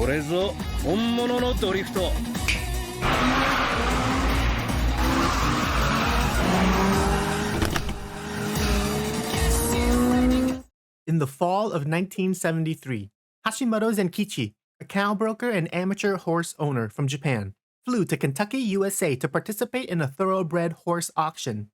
これぞ本物のドリフト。In the fall of 1973, Hashimoto Zenkichi, a cow broker and amateur horse owner from Japan, flew to Kentucky, USA to participate in a thoroughbred horse auction.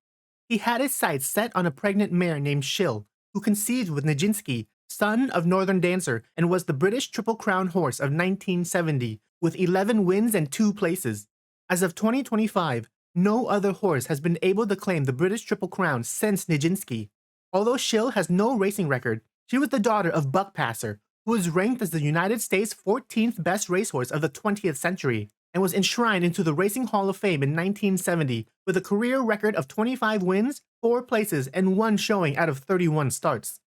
He had his sights set on a pregnant mare named Shill, who conceived with Nijinsky, son of Northern Dancer, and was the British Triple Crown horse of 1970, with 11 wins and 2 places. As of 2025, no other horse has been able to claim the British Triple Crown since Nijinsky. Although Shill has no racing record, she was the daughter of Buck Passer, who was ranked as the United States' 14th best racehorse of the 20th century, and was enshrined into the Racing Hall of Fame in 1970 with a career record of 25 wins, 4 places, and 1 showing out of 31 starts.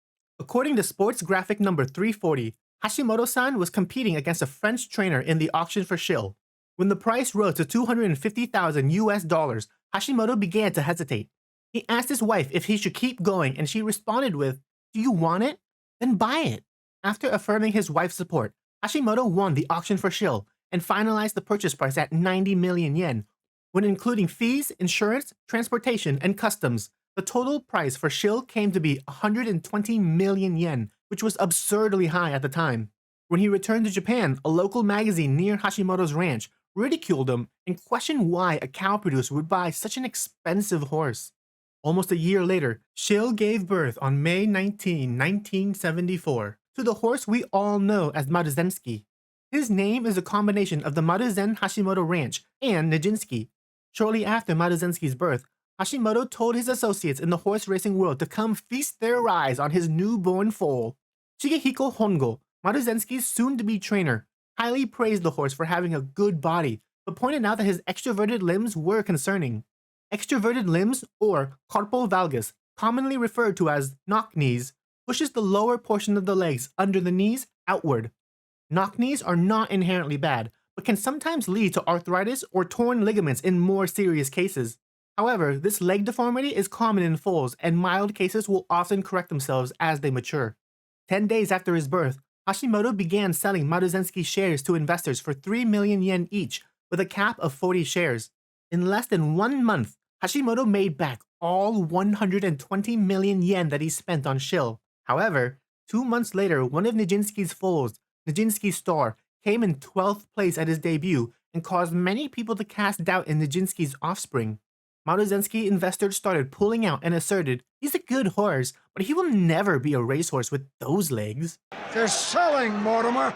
According to Sports Graphic number 340, Hashimoto-san was competing against a French trainer in the auction for Shill. When the price rose to $250,000, Hashimoto began to hesitate. He asked his wife if he should keep going, and she responded with, "Do you want it? Then buy it." After affirming his wife's support, Hashimoto won the auction for Shill and finalized the purchase price at 90 million yen. When including fees, insurance, transportation, and customs, the total price for Shill came to be 120 million yen, which was absurdly high at the time. When he returned to Japan, a local magazine near Hashimoto's ranch ridiculed him and questioned why a cow producer would buy such an expensive horse. Almost a year later, Shill gave birth on May 19, 1974, to the horse we all know as Maruzensky. His name is a combination of the Maruzen Hashimoto Ranch and Nijinsky. Shortly after Maruzensky's birth, Hashimoto told his associates in the horse racing world to come feast their eyes on his newborn foal. Shigehiko Hongo, Maruzensky's soon-to-be trainer, highly praised the horse for having a good body, but pointed out that his extroverted limbs were concerning. Extroverted limbs, or carpal valgus, commonly referred to as knock knees, pushes the lower portion of the legs under the knees outward. Knock knees are not inherently bad, but can sometimes lead to arthritis or torn ligaments in more serious cases. However, this leg deformity is common in foals, and mild cases will often correct themselves as they mature. 10 days after his birth, Hashimoto began selling Maruzensky shares to investors for 3 million yen each, with a cap of 40 shares. In less than 1 month, Hashimoto made back all 120 million yen that he spent on Shill. However, 2 months later, one of Nijinsky's foals, Nijinsky Star, came in 12th place at his debut and caused many people to cast doubt in Nijinsky's offspring. Maruzensky investors started pulling out and asserted, "He's a good horse, but he will never be a racehorse with those legs." They're selling, Mortimer!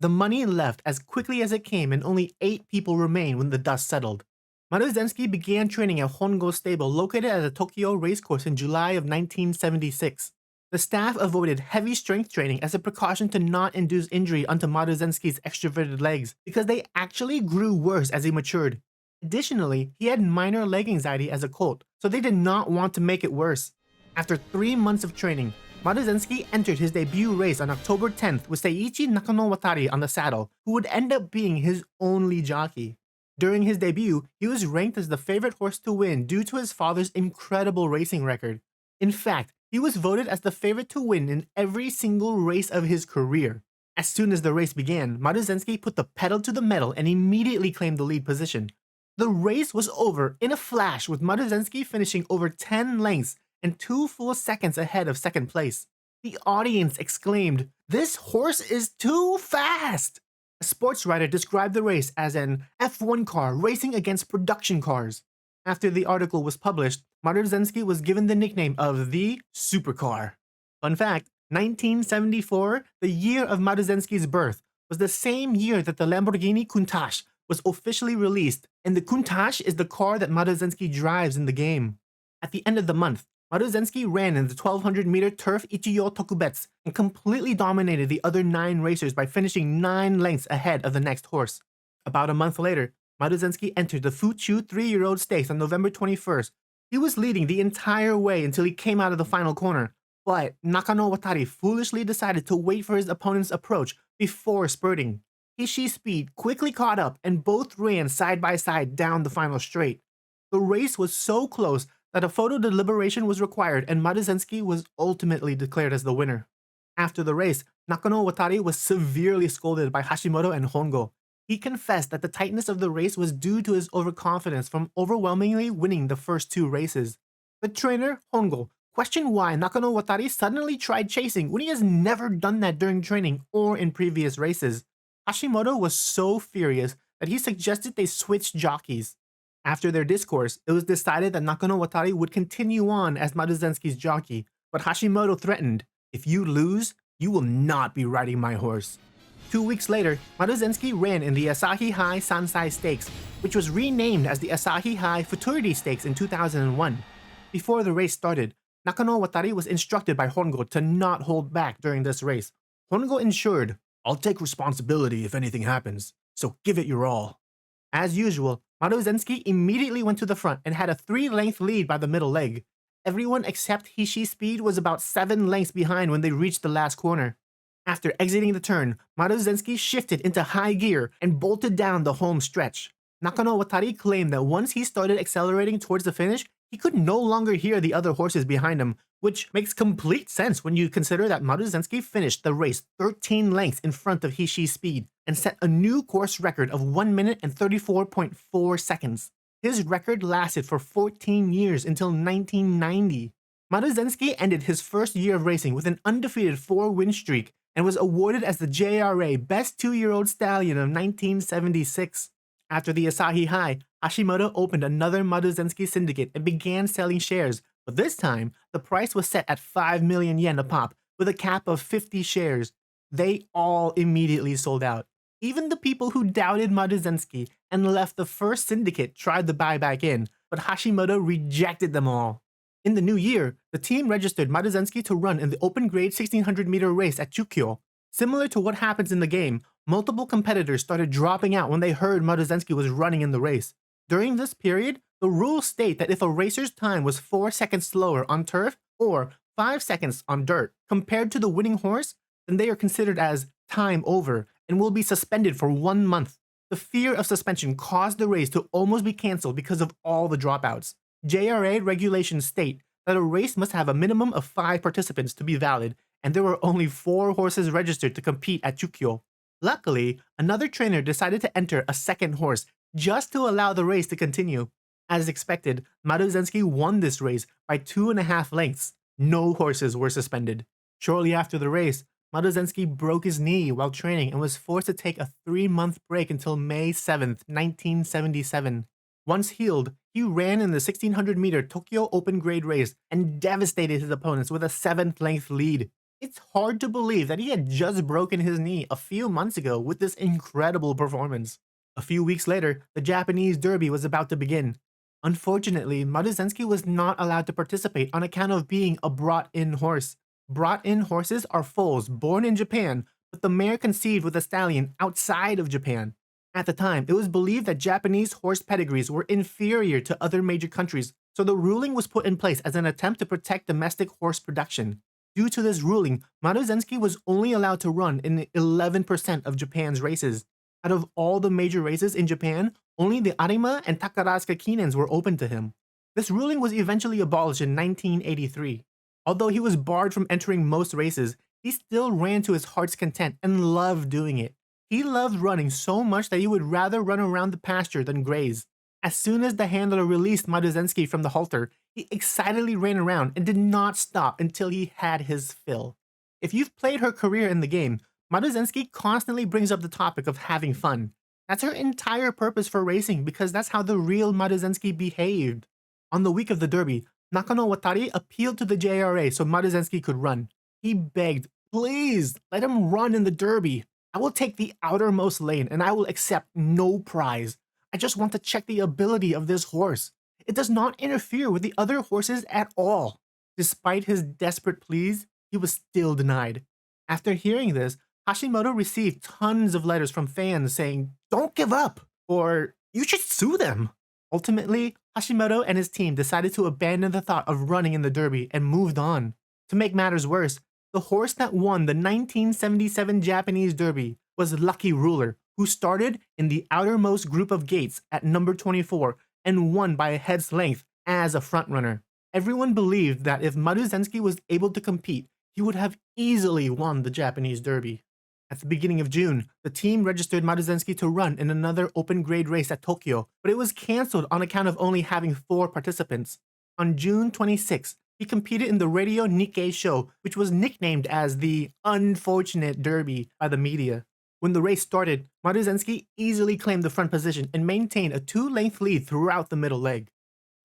The money left as quickly as it came, and only 8 people remained when the dust settled. Maruzensky began training at Hongo's stable located at the Tokyo racecourse in July of 1976. The staff avoided heavy strength training as a precaution to not induce injury onto Maruzensky's extroverted legs because they actually grew worse as he matured. Additionally, he had minor leg anxiety as a colt, so they did not want to make it worse. After 3 months of training, Maruzensky entered his debut race on October 10th with Seiichi Nakanowatari on the saddle, who would end up being his only jockey. During his debut, he was ranked as the favorite horse to win due to his father's incredible racing record. In fact, he was voted as the favorite to win in every single race of his career. As soon as the race began, Maruzensky put the pedal to the metal and immediately claimed the lead position. The race was over in a flash, with Maruzensky finishing over 10 lengths and 2 full seconds ahead of second place. The audience exclaimed, "This horse is too fast!" A sports writer described the race as an F1 car racing against production cars. After the article was published, Maruzensky was given the nickname of the Supercar. Fun fact, 1974, the year of Maruzensky's birth, was the same year that the Lamborghini Countach was officially released, and the Countach is the car that Maruzensky drives in the game. At the end of the month, Maruzensky ran in the 1200-meter turf Ichiyo Tokubetsu and completely dominated the other 9 racers by finishing 9 lengths ahead of the next horse. About a month later, Maruzensky entered the Fuchu 3-year-old stakes on November 21st. He was leading the entire way until he came out of the final corner, but Nakanowatari foolishly decided to wait for his opponent's approach before spurting. Hishi's speed quickly caught up and both ran side by side down the final straight. The race was so close that a photo deliberation was required and Maruzensky was ultimately declared as the winner. After the race, Nakano Watari was severely scolded by Hashimoto and Hongo. He confessed that the tightness of the race was due to his overconfidence from overwhelmingly winning the first two races. The trainer, Hongo, questioned why Nakano Watari suddenly tried chasing when he has never done that during training or in previous races. Hashimoto was so furious that he suggested they switch jockeys. After their discourse, it was decided that Nakano Watari would continue on as Maruzensky's jockey, but Hashimoto threatened, "If you lose, you will not be riding my horse." 2 weeks later, Maruzensky ran in the Asahi High Sansai Stakes, which was renamed as the Asahi High Futurity Stakes in 2001. Before the race started, Nakano Watari was instructed by Hongo to not hold back during this race. Hongo ensured, "I'll take responsibility if anything happens, so give it your all." As usual, Maruzensky immediately went to the front and had a 3-length lead by the middle leg. Everyone except Hishi's speed was about 7 lengths behind when they reached the last corner. After exiting the turn, Maruzensky shifted into high gear and bolted down the home stretch. Nakano Watari claimed that once he started accelerating towards the finish, he could no longer hear the other horses behind him, which makes complete sense when you consider that Maruzensky finished the race 13 lengths in front of Hishi's speed and set a new course record of 1 minute and 34.4 seconds. His record lasted for 14 years until 1990. Maruzensky ended his first year of racing with an undefeated 4-win streak and was awarded as the JRA Best 2-Year-Old Stallion of 1976. After the Asahi High, Hashimoto opened another Maruzensky syndicate and began selling shares, but this time, the price was set at 5 million yen a pop, with a cap of 50 shares. They all immediately sold out. Even the people who doubted Maruzensky and left the first syndicate tried to buy back in, but Hashimoto rejected them all. In the new year, the team registered Maruzensky to run in the open-grade 1600-meter race at Chukyo. Similar to what happens in the game, multiple competitors started dropping out when they heard Maruzensky was running in the race. During this period, the rules state that if a racer's time was 4 seconds slower on turf or 5 seconds on dirt compared to the winning horse, then they are considered as time over and will be suspended for 1 month. The fear of suspension caused the race to almost be cancelled because of all the dropouts. JRA regulations state that a race must have a minimum of 5 participants to be valid, and there were only 4 horses registered to compete at Chukyo. Luckily, another trainer decided to enter a second horse just to allow the race to continue. As expected, Maruzensky won this race by 2.5 lengths. No horses were suspended. Shortly after the race, Maruzensky broke his knee while training and was forced to take a 3-month break until May 7, 1977. Once healed, he ran in the 1600-meter Tokyo Open Grade race and devastated his opponents with a 7th-length lead. It's hard to believe that he had just broken his knee a few months ago with this incredible performance. A few weeks later, the Japanese Derby was about to begin. Unfortunately, Maruzensky was not allowed to participate on account of being a brought-in horse. Brought-in horses are foals born in Japan, but the mare conceived with a stallion outside of Japan. At the time, it was believed that Japanese horse pedigrees were inferior to other major countries, so the ruling was put in place as an attempt to protect domestic horse production. Due to this ruling, Maruzensky was only allowed to run in 11% of Japan's races. Out of all the major races in Japan, only the Arima and Takarazuka Keenens were open to him. This ruling was eventually abolished in 1983. Although he was barred from entering most races, he still ran to his heart's content and loved doing it. He loved running so much that he would rather run around the pasture than graze. As soon as the handler released Maruzensky from the halter, he excitedly ran around and did not stop until he had his fill. If you've played her career in the game, Maruzensky constantly brings up the topic of having fun. That's her entire purpose for racing because that's how the real Maruzensky behaved. On the week of the Derby, Nakano Watari appealed to the JRA so Maruzensky could run. He begged, "Please, let him run in the Derby. I will take the outermost lane and I will accept no prize. I just want to check the ability of this horse. It does not interfere with the other horses at all." Despite his desperate pleas, he was still denied. After hearing this, Hashimoto received tons of letters from fans saying, "Don't give up," or "You should sue them." Ultimately, Hashimoto and his team decided to abandon the thought of running in the Derby and moved on. To make matters worse, the horse that won the 1977 Japanese Derby was Lucky Ruler, who started in the outermost group of gates at number 24 and won by a head's length as a frontrunner. Everyone believed that if Maruzensky was able to compete, he would have easily won the Japanese Derby. At the beginning of June, the team registered Maruzensky to run in another open-grade race at Tokyo, but it was cancelled on account of only having 4 participants. On June 26, he competed in the Radio Nikkei show, which was nicknamed as the Unfortunate Derby by the media. When the race started, Maruzensky easily claimed the front position and maintained a 2-length lead throughout the middle leg.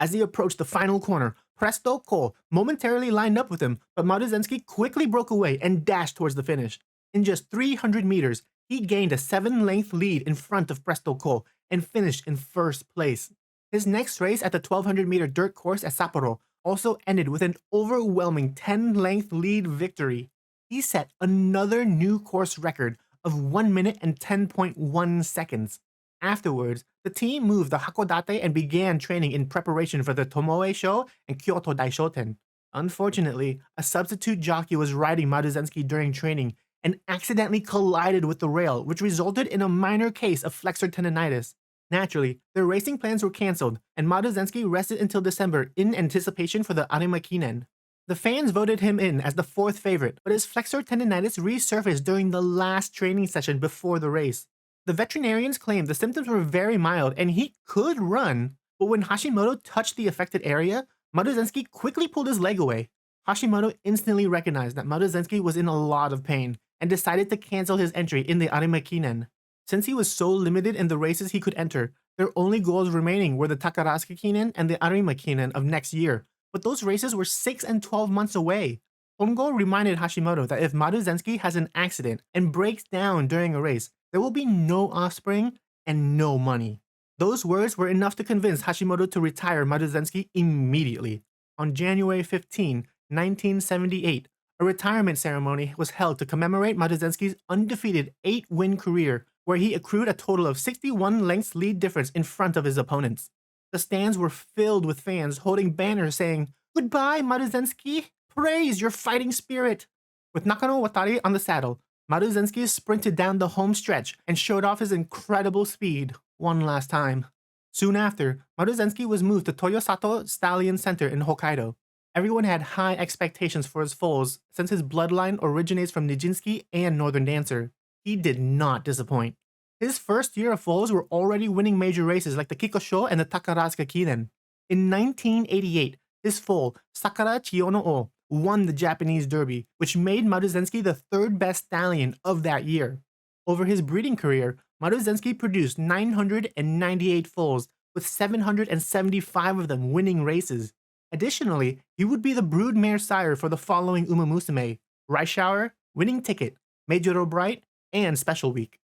As he approached the final corner, Presto Cole momentarily lined up with him, but Maruzensky quickly broke away and dashed towards the finish. In just 300 meters, he gained a 7-length lead in front of Presto Cole and finished in first place. His next race at the 1200-meter dirt course at Sapporo also ended with an overwhelming 10-length lead victory. He set another new course record of 1 minute and 10.1 seconds. Afterwards, the team moved to Hakodate and began training in preparation for the Tomoe show and Kyoto Daishoten. Unfortunately, a substitute jockey was riding Maruzensky during training and accidentally collided with the rail, which resulted in a minor case of flexor tendonitis. Naturally, their racing plans were cancelled, and Maruzensky rested until December in anticipation for the Arima Keeneland. The fans voted him in as the 4th favorite, but his flexor tendonitis resurfaced during the last training session before the race. The veterinarians claimed the symptoms were very mild and he could run, but when Hashimoto touched the affected area, Maruzensky quickly pulled his leg away. Hashimoto instantly recognized that Maruzensky was in a lot of pain and decided to cancel his entry in the Arima Keeneland. Since he was so limited in the races he could enter, their only goals remaining were the Takarazuka Keeneland and the Arima Keeneland of next year, but those races were 6 and 12 months away. Hongo reminded Hashimoto that if Maruzensky has an accident and breaks down during a race, there will be no offspring and no money. Those words were enough to convince Hashimoto to retire Maruzensky immediately. On January 15, 1978, a retirement ceremony was held to commemorate Maruzensky's undefeated 8-win career, where he accrued a total of 61 lengths lead difference in front of his opponents. The stands were filled with fans holding banners saying, "Goodbye, Maruzensky! Praise your fighting spirit!" With Nakano Watari on the saddle, Maruzensky sprinted down the home stretch and showed off his incredible speed one last time. Soon after, Maruzensky was moved to Toyosato Stallion Center in Hokkaido. Everyone had high expectations for his foals since his bloodline originates from Nijinsky and Northern Dancer. He did not disappoint. His first year of foals were already winning major races like the Kikosho and the Takarazuka Keeneland. In 1988, his foal, Sakara Chiyono-o, won the Japanese Derby, which made Maruzensky the 3rd best stallion of that year. Over his breeding career, Maruzensky produced 998 foals, with 775 of them winning races. Additionally, he would be the broodmare sire for the following Umamusume: Rice Shower, Winning Ticket, Majoro Bright, and Special Week.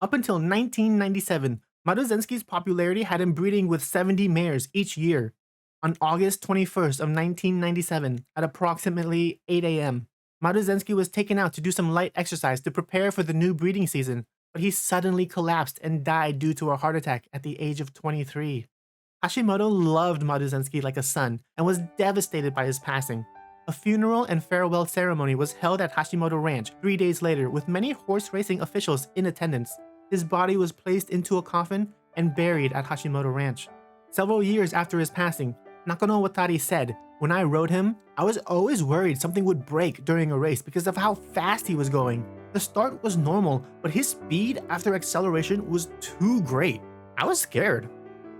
Up until 1997, Maruzensky's popularity had him breeding with 70 mares each year. On August 21st of 1997, at approximately 8 a.m., Maruzensky was taken out to do some light exercise to prepare for the new breeding season, but he suddenly collapsed and died due to a heart attack at the age of 23. Hashimoto loved Maruzensky like a son and was devastated by his passing. A funeral and farewell ceremony was held at Hashimoto Ranch 3 days later with many horse racing officials in attendance. His body was placed into a coffin and buried at Hashimoto Ranch. Several years after his passing, Nakano Watari said, "When I rode him, I was always worried something would break during a race because of how fast he was going. The start was normal, but his speed after acceleration was too great. I was scared."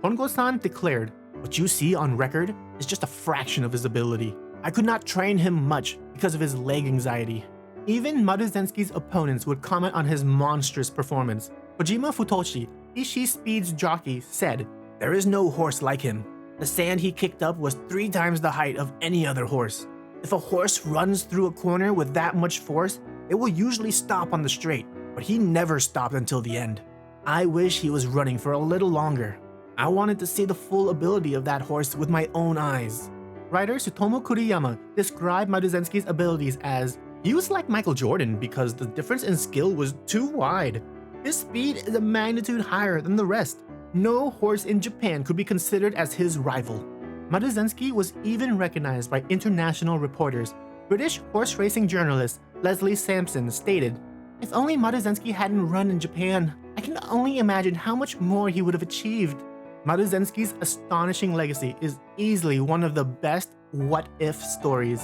Hongo-san declared, "What you see on record is just a fraction of his ability. I could not train him much because of his leg anxiety." Even Maruzensky's opponents would comment on his monstrous performance. Kojima Futoshi, Ishii Speed's jockey, said, "There is no horse like him. The sand he kicked up was 3 times the height of any other horse. If a horse runs through a corner with that much force, it will usually stop on the straight, but he never stopped until the end. I wish he was running for a little longer. I wanted to see the full ability of that horse with my own eyes." Writer Tsutomu Kuriyama described Maruzensky's abilities as, "He was like Michael Jordan because the difference in skill was too wide. His speed is a magnitude higher than the rest. No horse in Japan could be considered as his rival." Maruzensky was even recognized by international reporters. British horse racing journalist Leslie Sampson stated, "If only Maruzensky hadn't run in Japan, I can only imagine how much more he would have achieved." Maruzensky's astonishing legacy is easily one of the best what-if stories.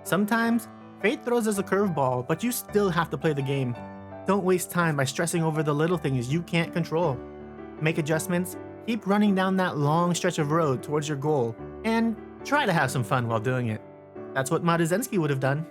Sometimes, Fate throws us a curveball, but you still have to play the game. Don't waste time by stressing over the little things you can't control. Make adjustments, keep running down that long stretch of road towards your goal, and try to have some fun while doing it. That's what Maruzensky would have done.